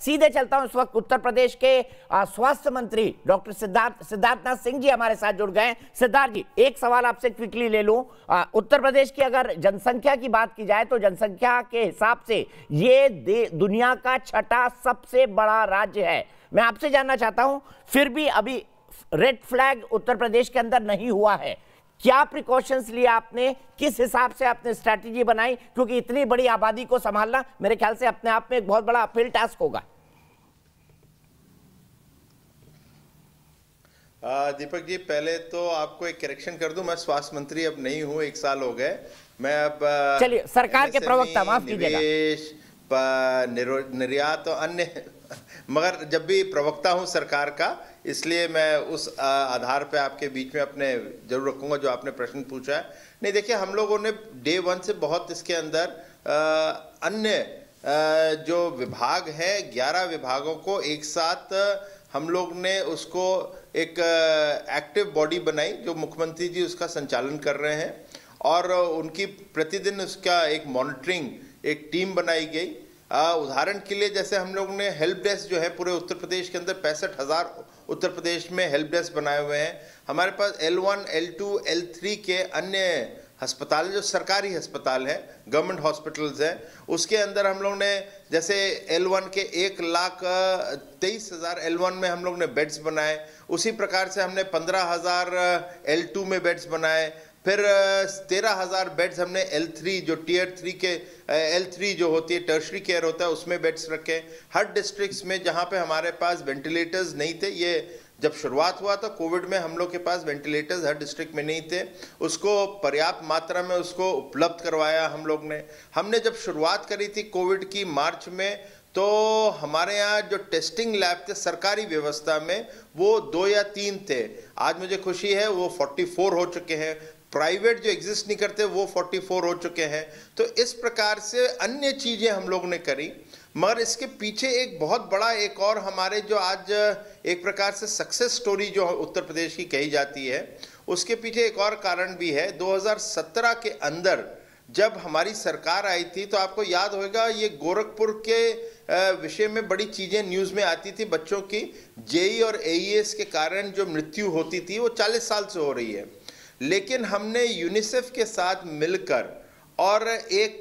सीधे चलता हूं, इस वक्त उत्तर प्रदेश के स्वास्थ्य मंत्री डॉक्टर सिद्धार्थनाथ सिंह जी हमारे साथ जुड़ गए। सिद्धार्थ जी, एक सवाल आपसे क्विकली ले लूं। उत्तर प्रदेश की अगर जनसंख्या की बात की जाए तो जनसंख्या के हिसाब से ये दुनिया का छठा सबसे बड़ा राज्य है। मैं आपसे जानना चाहता हूं, फिर भी अभी रेड फ्लैग उत्तर प्रदेश के अंदर नहीं हुआ है, क्या प्रिकॉशंस लिए आपने, किस हिसाब से आपने स्ट्रैटेजी बनाई? क्योंकि इतनी बड़ी आबादी को संभालना मेरे ख्याल से अपने आप में एक बहुत बड़ा अपील टास्क होगा। दीपक जी, पहले तो आपको एक करेक्शन कर दूं, मैं स्वास्थ्य मंत्री अब नहीं हूं, 1 साल हो गए। मैं अब चलिए सरकार के प्रवक्ता, माफ कीजिएगा, निर्यात और अन्य, मगर जब भी प्रवक्ता हूं सरकार का, इसलिए मैं उस आधार पे आपके बीच में अपने जरूर रखूंगा जो आपने प्रश्न पूछा है। नहीं, देखिए, हम लोगों ने डे 1 से बहुत इसके अंदर अन्य जो विभाग हैं, 11 विभागों को एक साथ हम लोग ने उसको एक एक्टिव बॉडी बनाई, जो मुख्यमंत्री जी उसका संचालन कर रहे हैं, और उनकी प्रतिदिन उसका एक मॉनिटरिंग एक टीम बनाई गई। उदाहरण के लिए, जैसे हम लोग ने हेल्प डेस्क जो है पूरे उत्तर प्रदेश के अंदर 65,000 उत्तर प्रदेश में हेल्प डेस्क बनाए हुए हैं। हमारे पास L1, L2, L3 के अन्य अस्पताल जो सरकारी अस्पताल हैं, गवर्नमेंट हॉस्पिटल्स हैं, उसके अंदर हम लोग ने जैसे L1 के 1,23,000 L1 में हम लोग ने बेड्स बनाए। उसी प्रकार से हमने 15,000 L2 में बेड्स बनाए। फिर 13,000 बेड्स हमने L3 जो टियर 3 के L3 जो होती है टर्शरी केयर होता है उसमें बेड्स रखे। हर डिस्ट्रिक्ट्स में जहाँ पे हमारे पास वेंटिलेटर्स नहीं थे, ये जब शुरुआत हुआ तो कोविड में हम लोग के पास वेंटिलेटर्स हर डिस्ट्रिक्ट में नहीं थे, उसको पर्याप्त मात्रा में उसको उपलब्ध करवाया हम लोग ने। हमने जब शुरुआत करी थी कोविड की मार्च में, तो हमारे यहाँ जो टेस्टिंग लैब थे सरकारी व्यवस्था में वो 2 या 3 थे। आज मुझे खुशी है वो 44 हो चुके हैं। प्राइवेट जो एग्जिस्ट नहीं करते वो 44 हो चुके हैं। तो इस प्रकार से अन्य चीज़ें हम लोग ने करी, मगर इसके पीछे एक बहुत बड़ा एक और हमारे जो आज एक प्रकार से सक्सेस स्टोरी जो उत्तर प्रदेश की कही जाती है, उसके पीछे एक और कारण भी है। 2017 के अंदर जब हमारी सरकार आई थी तो आपको याद होगा ये गोरखपुर के विषय में बड़ी चीज़ें न्यूज़ में आती थी, बच्चों की जेई और एईएस के कारण जो मृत्यु होती थी वो 40 साल से हो रही है। लेकिन हमने यूनिसेफ के साथ मिलकर और एक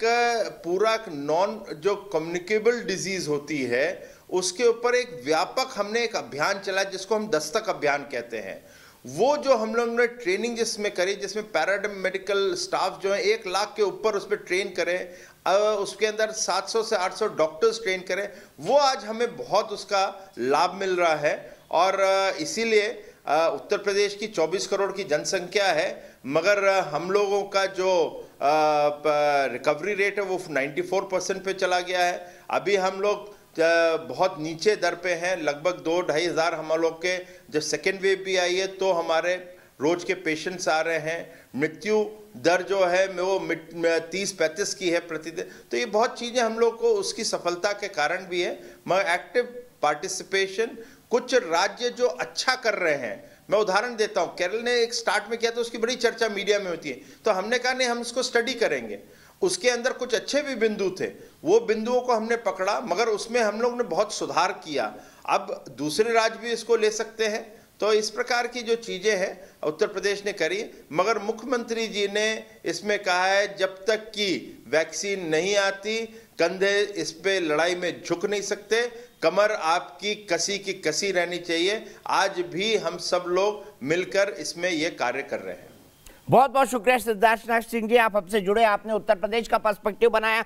पूरा नॉन जो कम्युनिकेबल डिजीज़ होती है उसके ऊपर एक व्यापक हमने एक अभियान चलाया जिसको हम दस्तक अभियान कहते हैं। वो जो हम लोगों ने ट्रेनिंग जिसमें करी, जिसमें पैरामेडिकल स्टाफ जो है 1 लाख के ऊपर उस पर ट्रेन करें, उसके अंदर 700 से 800 डॉक्टर्स ट्रेन करें, वो आज हमें बहुत उसका लाभ मिल रहा है। और इसीलिए उत्तर प्रदेश की 24 करोड़ की जनसंख्या है, मगर हम लोगों का जो रिकवरी रेट है वो 94% पे चला गया है। अभी हम लोग बहुत नीचे दर पे हैं, लगभग 2-2.5 हज़ार हम लोग के, जब सेकेंड वेव भी आई है तो हमारे रोज के पेशेंट्स आ रहे हैं। मृत्यु दर जो है वो 30-35 की है प्रतिदिन। तो ये बहुत चीज़ें हम लोग को उसकी सफलता के कारण भी है, मगर एक्टिव पार्टिसिपेशन। कुछ राज्य जो अच्छा कर रहे हैं, मैं उदाहरण देता हूँ, केरल ने एक स्टार्ट में किया तो उसकी बड़ी चर्चा मीडिया में होती है, तो हमने कहा नहीं हम इसको स्टडी करेंगे। उसके अंदर कुछ अच्छे भी बिंदु थे, वो बिंदुओं को हमने पकड़ा, मगर उसमें हम लोग ने बहुत सुधार किया। अब दूसरे राज्य भी इसको ले सकते हैं। तो इस प्रकार की जो चीज़ें हैं उत्तर प्रदेश ने करी, मगर मुख्यमंत्री जी ने इसमें कहा है जब तक कि वैक्सीन नहीं आती कंधे इस पे लड़ाई में झुक नहीं सकते, कमर आपकी कसी की कसी रहनी चाहिए। आज भी हम सब लोग मिलकर इसमें ये कार्य कर रहे हैं। बहुत बहुत शुक्रिया सिद्धार्थनाथ सिंह जी, आप हमसे जुड़े, आपने उत्तर प्रदेश का पर्सपेक्टिव बनाया।